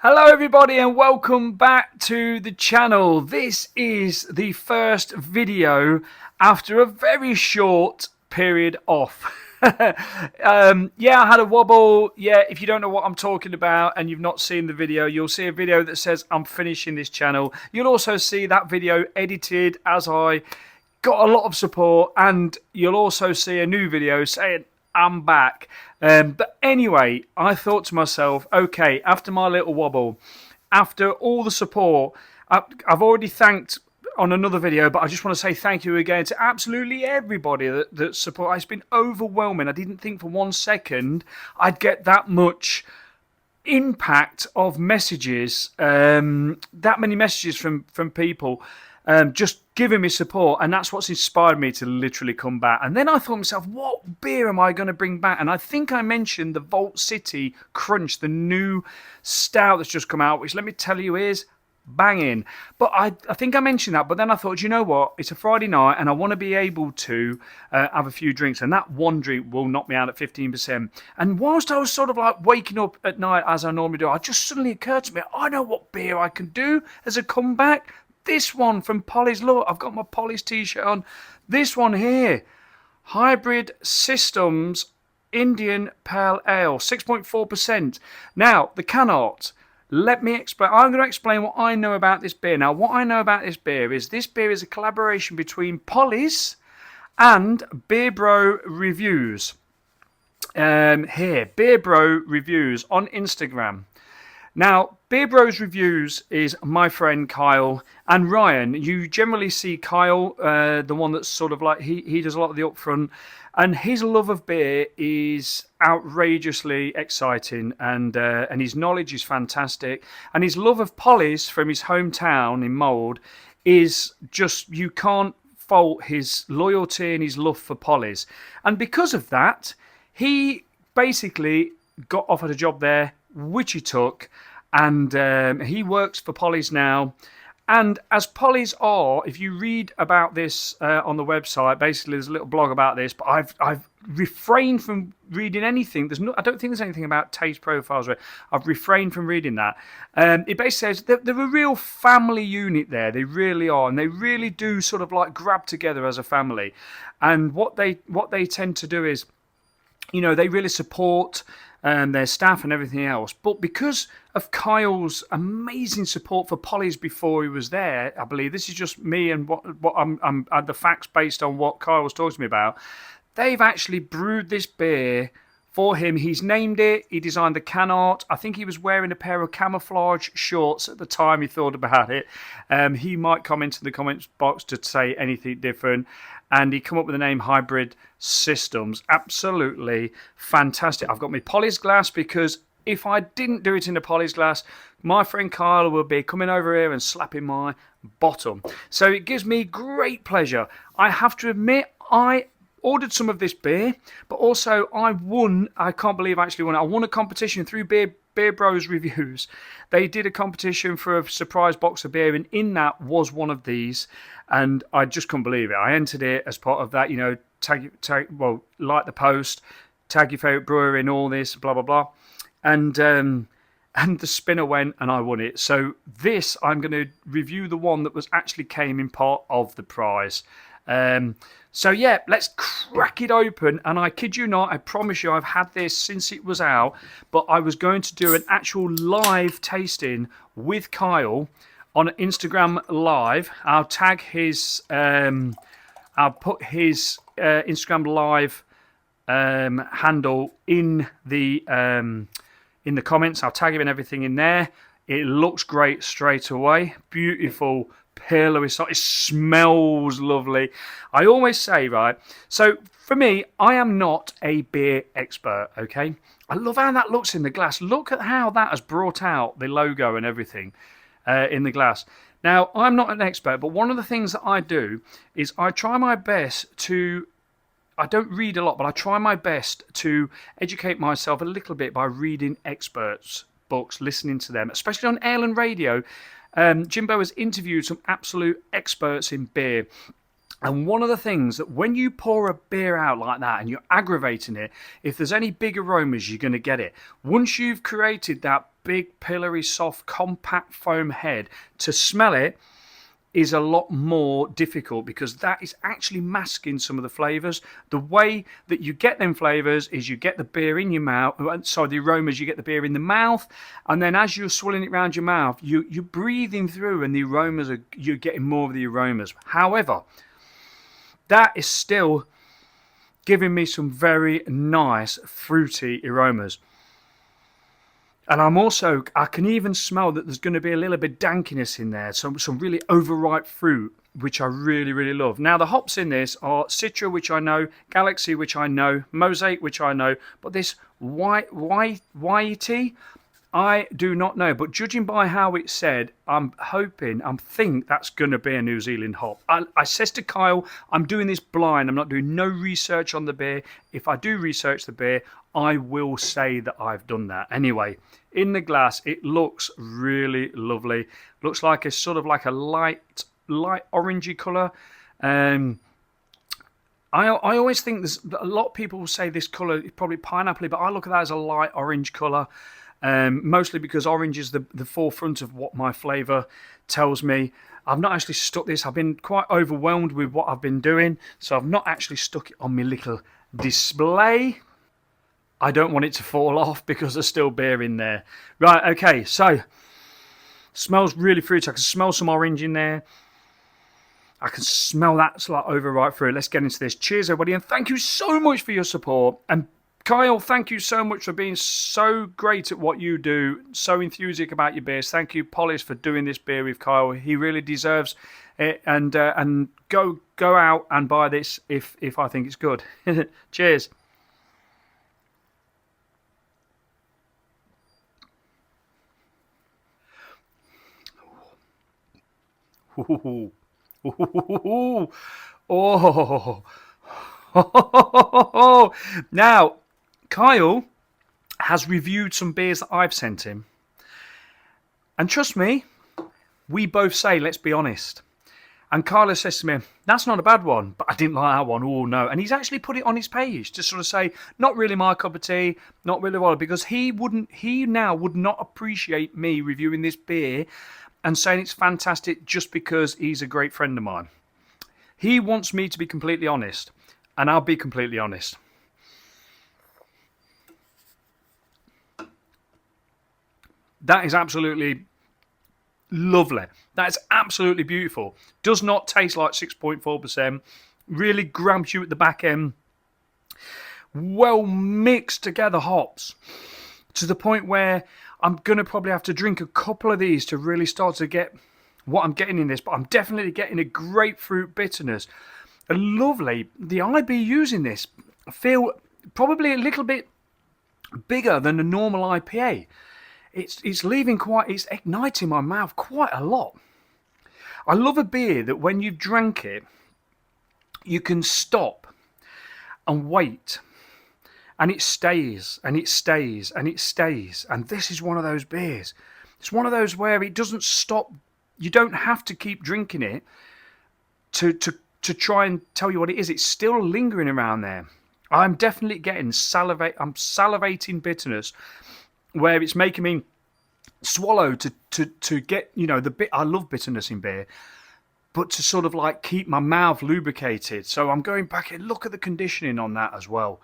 Hello everybody and welcome back to the channel. This is the first video after a very short period off. Yeah, I had a wobble. Yeah, if you don't know what I'm talking about and you've not seen the video, you'll see a video that says I'm finishing this channel. You'll also see that video edited as I got a lot of support, and you'll also see a new video saying I'm back. But anyway, I thought to myself, okay, after my little wobble, after all the support, I've already thanked on another video, but I just want to say thank you again to absolutely everybody that support. It's been overwhelming. I didn't think for 1 second I'd get that much impact of messages, that many messages from people. Just giving me support, and that's what's inspired me to literally come back. And then I thought to myself, what beer am I going to bring back? And I think I mentioned the Vault City Crunch, the new stout that's just come out, which, let me tell you, is banging. But I think I mentioned that, but then I thought, you know what, it's a Friday night and I want to be able to have a few drinks, and that one drink will knock me out at 15%. And whilst I was sort of like waking up at night as I normally do, it just suddenly occurred to me, I know what beer I can do as a comeback. This one from Pollys. Look, I've got my Pollys t-shirt on. This one here, Hybrid Systems Indian Pale Ale, 6.4%. Now, the can art, let me explain. I'm going to explain what I know about this beer. Now, what I know about this beer is a collaboration between Pollys and Beer Bro Reviews. Here, Beer Bro Reviews on Instagram. Now, Beer Bros Reviews is my friend Kial and Ryan. You generally see Kial, the one that's sort of like, he does a lot of the upfront, and his love of beer is outrageously exciting, and his knowledge is fantastic, and his love of Pollys from his hometown in Mould is just, you can't fault his loyalty and his love for Pollys. And because of that, he basically got offered a job there, which he took, and he works for Pollys now. And as Pollys are, if you read about this on the website, basically there's a little blog about this, but I've refrained from reading anything. I don't think there's anything about taste profiles. I've refrained from reading that. It basically says they're a real family unit there. They really are, and they really do sort of like grab together as a family. And what they tend to do is, you know, they really support their staff and everything else. But because of Kyle's amazing support for Pollys before he was there, I believe this is just me and what I'm the facts based on what Kyle was talking to me about. They've actually brewed this beer for him. He's named it. He designed the can art. I think he was wearing a pair of camouflage shorts at the time he thought about it. He might come into the comments box to say anything different. And he come up with the name Hybrid Systems. Absolutely fantastic. I've got my Pollys glass, because if I didn't do it in a Pollys glass, my friend Kyle will be coming over here and slapping my bottom. So it gives me great pleasure. I have to admit, I ordered some of this beer, but also I won. I can't believe I actually won. I won a competition through Beer Bros Reviews. They did a competition for a surprise box of beer, and in that was one of these, and I just couldn't believe it. I entered it as part of that, you know, like the post, tag your favourite brewer in all this, blah blah blah, and the spinner went and I won it. So this, I'm going to review the one that was actually came in part of the prize. So yeah, let's crack it open. And I kid you not, I promise you, I've had this since it was out, but I was going to do an actual live tasting with Kyle on Instagram Live. I'll tag his, I'll put his Instagram Live handle in the comments. I'll tag him and everything in there. It looks great straight away. Beautiful. Pillowy, it smells lovely. I always say, right, so for me, I am not a beer expert, okay? I love how that looks in the glass. Look at how that has brought out the logo and everything in the glass. Now, I'm not an expert, but one of the things that I do is I try my best to, I don't read a lot, but I try my best to educate myself a little bit by reading experts' books, listening to them, especially on Ale and Radio. Jimbo has interviewed some absolute experts in beer. And one of the things that when you pour a beer out like that and you're aggravating it, if there's any big aromas, you're going to get it. Once you've created that big, pillory, soft, compact foam head. To smell it is a lot more difficult because that is actually masking some of the flavours. The way that you get them flavours is you get the beer in your mouth, sorry, the aromas, you get the beer in the mouth, and then as you're swirling it around your mouth, you're breathing through, and the aromas you're getting more of the aromas. However, that is still giving me some very nice fruity aromas. And I can even smell that there's going to be a little bit of dankiness in there. Some really overripe fruit, which I really, really love. Now, the hops in this are Citra, which I know, Galaxy, which I know, Mosaic, which I know. But this Wai-Iti, I do not know. But judging by how it's said, I think that's going to be a New Zealand hop. I says to Kyle, I'm doing this blind. I'm not doing no research on the beer. If I do research the beer, I will say that I've done that. Anyway, in the glass, it looks really lovely. Looks like a sort of like a light orangey colour. I always think there's a lot of people will say this colour is probably pineapple, but I look at that as a light orange colour. Mostly because orange is the forefront of what my flavour tells me. I've not actually stuck this. I've been quite overwhelmed with what I've been doing, so I've not actually stuck it on my little display. I don't want it to fall off because there's still beer in there. Right, okay, so smells really fruity. I can smell some orange in there. I can smell that slight overripe fruit. Let's get into this. Cheers, everybody, and thank you so much for your support. And Kyle, thank you so much for being so great at what you do, so enthusiastic about your beers. Thank you, Pollys, for doing this beer with Kyle. He really deserves it. And go out and buy this if I think it's good. Cheers. Ooh. Ooh. Oh. Now, Kyle has reviewed some beers that I've sent him. And trust me, we both say, let's be honest. And Kyle says to me, that's not a bad one, but I didn't like that one. Oh, no. And he's actually put it on his page to sort of say, not really my cup of tea, not really well, because he now would not appreciate me reviewing this beer and saying it's fantastic just because he's a great friend of mine. He wants me to be completely honest, and I'll be completely honest. That is absolutely lovely. That is absolutely beautiful. Does not taste like 6.4%. Really grabs you at the back end. Well mixed together hops to the point where I'm going to probably have to drink a couple of these to really start to get what I'm getting in this. But I'm definitely getting a grapefruit bitterness. A lovely. The IBUs in this feel probably a little bit bigger than a normal IPA. It's igniting my mouth quite a lot. I love a beer that when you've drank it, you can stop and wait. And it stays, and it stays, and it stays. And this is one of those beers. It's one of those where it doesn't stop. You don't have to keep drinking it to try and tell you what it is. It's still lingering around there. I'm definitely getting salivate. I'm salivating bitterness where it's making me swallow to get, the bit. I love bitterness in beer, but to sort of like keep my mouth lubricated. So I'm going back and look at the conditioning on that as well.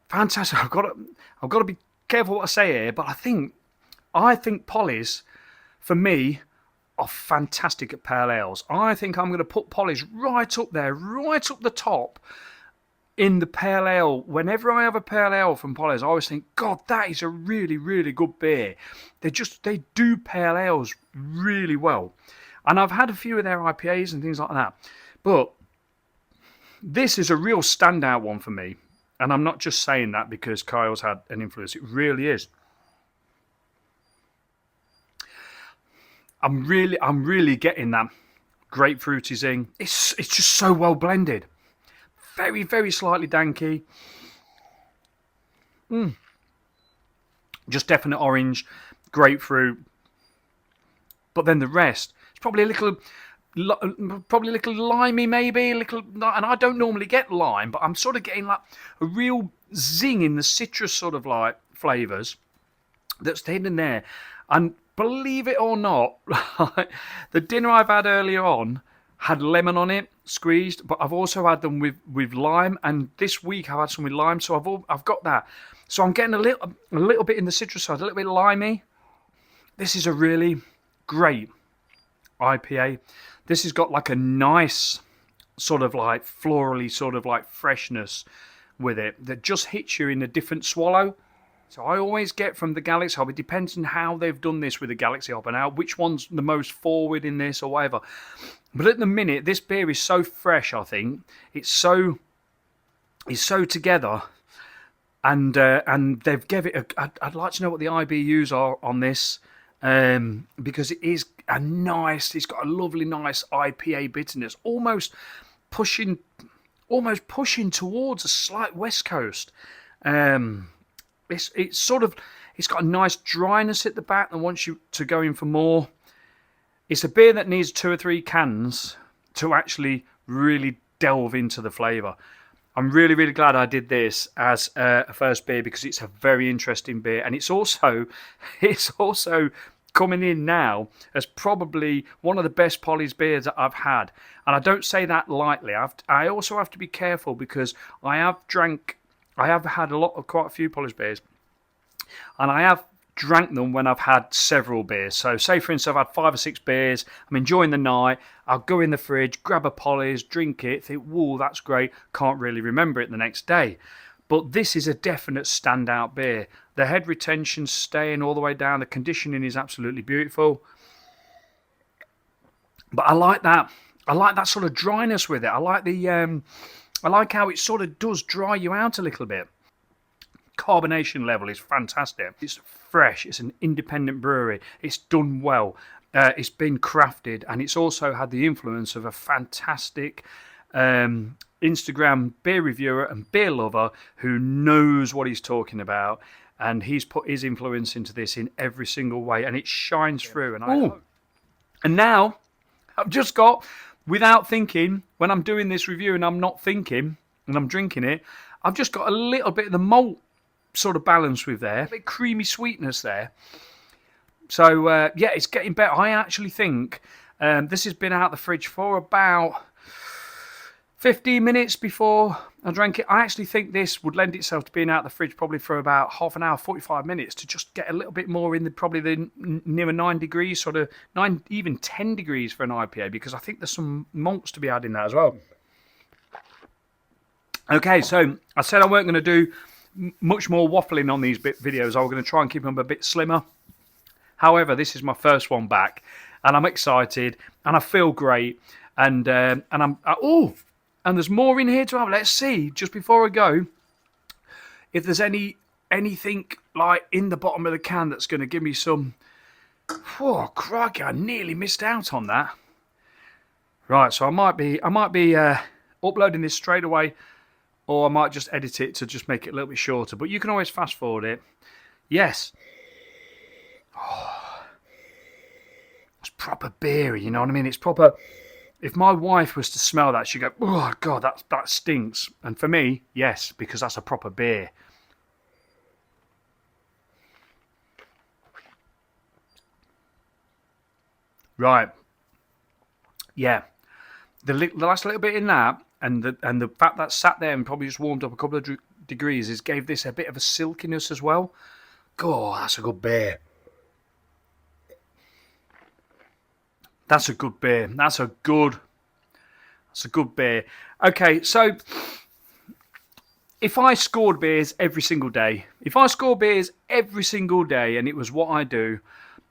Fantastic. I've got to be careful what I say here, but I think Pollys, for me, are fantastic at pale ales. I think I'm going to put Pollys right up there, right up the top in the pale ale. Whenever I have a pale ale from Pollys, I always think, God, that is a really, really good beer. They do pale ales really well. And I've had a few of their IPAs and things like that. But this is a real standout one for me. And I'm not just saying that because Kyle's had an influence. It really is. I'm really getting that grapefruity zing. It's just so well blended. Very, very slightly danky. Just definite orange, grapefruit. But then the rest, it's probably a little limey, maybe a little. And I don't normally get lime, but I'm sort of getting like a real zing in the citrus sort of like flavours. that's hidden there. And believe it or not, the dinner I've had earlier on had lemon on it, squeezed, but I've also had them with lime, and this week I've had some with lime, so I've got that. So I'm getting a little bit in the citrus side, a little bit limey. This is a really great IPA. This has got like a nice sort of like florally sort of like freshness with it that just hits you in a different swallow. So I always get from the Galaxy hop, it depends on how they've done this with the Galaxy hop and how which one's the most forward in this or whatever. But at the minute, this beer is so fresh, I think. It's so together. And they've gave it I'd like to know what the IBUs are on this. Because it is it's got a lovely nice IPA bitterness, almost pushing towards a slight West Coast. It's got a nice dryness at the back that wants you to go in for more. It's a beer that needs 2 or 3 cans to actually really delve into the flavour. I'm really, really glad I did this as a first beer because it's a very interesting beer, and it's also coming in now as probably one of the best Pollys beers that I've had. And I don't say that lightly. I also have to be careful because I have had quite a few Pollys beers, and I have drank them when I've had several beers. So say for instance I've had 5 or 6 beers, I'm enjoying the night, I'll go in the fridge, grab a Pollys, drink it, think, whoa, that's great, can't really remember it the next day. But this is a definite standout beer. The head retention's staying all the way down, the conditioning is absolutely beautiful. But I like that sort of dryness with it. I like how it sort of does dry you out a little bit. Carbonation level is fantastic. It's fresh. It's an independent brewery. It's done well. It's been crafted, and it's also had the influence of a fantastic Instagram beer reviewer and beer lover who knows what he's talking about, and he's put his influence into this in every single way, and it shines through. And now I've just got, without thinking, when I'm doing this review and I'm not thinking and I'm drinking it, I've just got a little bit of the malt sort of balance with there, a bit creamy sweetness there. So yeah, it's getting better. I actually think this has been out the fridge for about 15 minutes before I drank it. I actually think this would lend itself to being out the fridge probably for about half an hour, 45 minutes to just get a little bit more in the nearer 9 degrees, sort of 9, even 10 degrees for an IPA, because I think there's some malts to be added in that as well. Okay, so I said I weren't going to do much more waffling on these videos. I was going to try and keep them a bit slimmer. However, this is my first one back, and I'm excited, and I feel great, and and there's more in here to have. Let's see, just before I go, if there's anything like in the bottom of the can that's going to give me some. Oh, crikey! I nearly missed out on that. Right, so I might be uploading this straight away, or I might just edit it to just make it a little bit shorter. But you can always fast forward it. Yes. Oh, it's proper beery, you know what I mean? It's proper. If my wife was to smell that, she'd go, "Oh God, that stinks." And for me, yes, because that's a proper beer. Right. Yeah. The last little bit in that, and the fact that sat there and probably just warmed up a couple of degrees, gave this a bit of a silkiness as well. God, that's a good beer. That's a good beer. That's a good beer. Okay, so if I scored beers every single day, and it was what I do,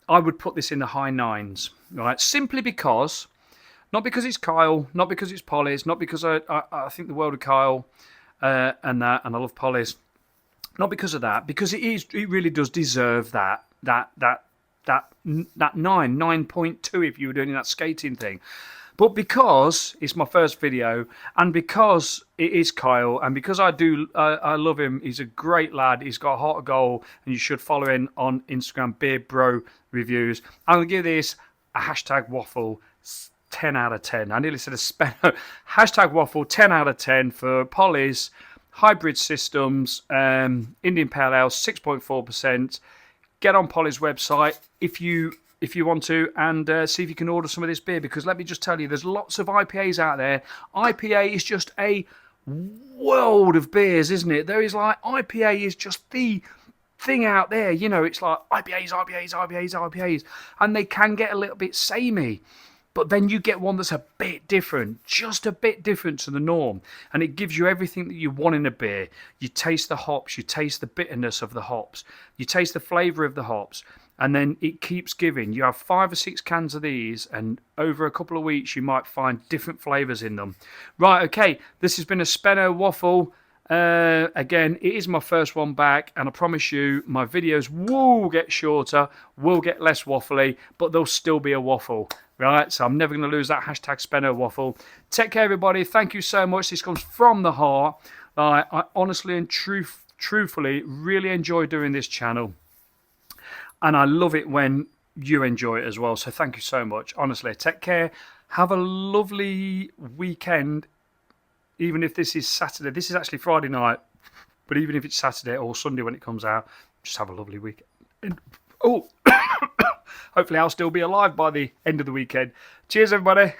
I would put this in the high 9s, right? Simply because, not because it's Kial, not because it's Pollys, not because I think the world of Kial and I love Pollys, not because of that, because it really does deserve that 9.2 if you were doing that skating thing. But because it's my first video, and because it is Kial, and because I love him, he's a great lad, he's got a heart of gold, and you should follow him on Instagram, Beer Bro Reviews. I'm going to give this a hashtag waffle 10 out of 10. I nearly said a spanner. Hashtag waffle 10 out of 10 for Pollys Hybrid Systems, Indian Pale Ale, 6.4%. get on Pollys' website if you want to, and see if you can order some of this beer, because let me just tell you, there's lots of IPAs out there. IPA is just a world of beers, isn't it? There is like, IPA is just the thing out there, you know. It's like IPAs, and they can get a little bit samey. But then you get one that's a bit different, just a bit different to the norm. And it gives you everything that you want in a beer. You taste the hops, you taste the bitterness of the hops, you taste the flavour of the hops, and then it keeps giving. You have 5 or 6 cans of these, and over a couple of weeks you might find different flavours in them. Right, okay, this has been a Spenno Waffle. Again, it is my first one back, and I promise you my videos will get shorter, will get less waffly, but there'll still be a waffle. Right, so I'm never going to lose that hashtag Spenno Waffle. Take care, everybody. Thank you so much. This comes from the heart. I honestly and truthfully really enjoy doing this channel, and I love it when you enjoy it as well. So thank you so much. Honestly, take care. Have a lovely weekend. Even if this is Saturday, this is actually Friday night, but even if it's Saturday or Sunday when it comes out, just have a lovely weekend. Oh. Hopefully I'll still be alive by the end of the weekend. Cheers, everybody.